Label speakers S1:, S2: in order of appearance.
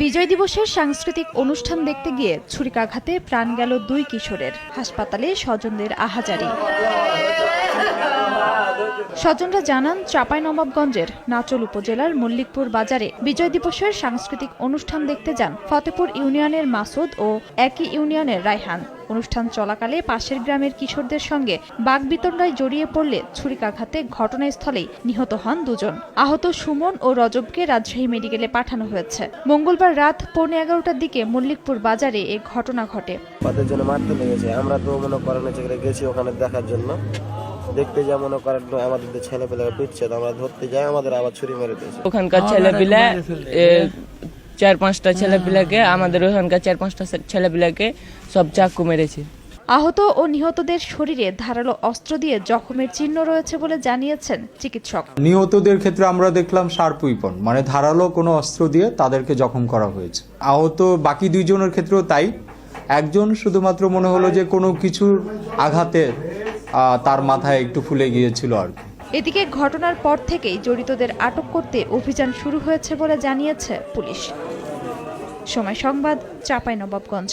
S1: বিজয় দিবসের সাংস্কৃতিক অনুষ্ঠান দেখতে গিয়ে ছুরিকাঘাতে প্রাণ গেল 2 কিশোরের, হাসপাতালে স্বজনদের আহাজারি। স্বজনরা জানান, চাঁপাইনবাবগঞ্জের নাচল উপজেলার মল্লিকপুর বাজারে বিজয় দিবসের সাংস্কৃতিক অনুষ্ঠান দেখতে যান ফতেপুর ইউনিয়নের মাসুদ ও একই ইউনিয়নের রায়হান। অনুষ্ঠান চলাকালে পাশের গ্রামের কিশোরদের সঙ্গে বাগবিতণ্ডায় জড়িয়ে পড়লে ছুরিকাঘাতে ঘটনাস্থলেই নিহত হন 2 জন। আহত সুমন ও রজবকে রাজশাহী মেডিকেলে পাঠানো হয়েছে। মঙ্গলবার রাত 11:15টার দিকে মল্লিকপুর বাজারে এ ঘটনা ঘটে।
S2: ওদের জন্য মারতে লেগেছে, আমরা তো মনে করেন গেছি ওখানে দেখার জন্য, দেখতে যা মনে করেন আমাদের ছেলেপেলে পিটছে, আমরা ধরতে যাই, আমাদের আবার ছুরি মেরে দিয়েছে।
S3: ওখানকার ছেলেপিলা 4-5টা ছেলেপিলাকে, আমাদের ওখানকার 4-5টা ছেলেপিলাকে সব চাকু মেরেছে।
S1: আহত ও নিহতদের শরীরে ধারালো অস্ত্র দিয়ে জখমের চিহ্ন রয়েছে বলে জানিয়েছেন চিকিৎসক।
S4: নিহতদের ক্ষেত্রে আমরা দেখলাম শার্প উইপন, মানে ধারালো কোনো অস্ত্র দিয়ে তাদেরকে জখম করা হয়েছে। আহত বাকি 2 জনের ক্ষেত্রেও তাই। একজন শুধুমাত্র মনে হলো যে কোনো কিছুর আঘাতে তার মাথায় একটু ফুলে গিয়েছিল আর কি।
S1: এদিকে ঘটনার পর থেকেই জড়িতদের আটক করতে অভিযান শুরু হয়েছে বলে জানিয়েছে পুলিশ। সময় সংবাদ, চাঁপাইনবাবগঞ্জ।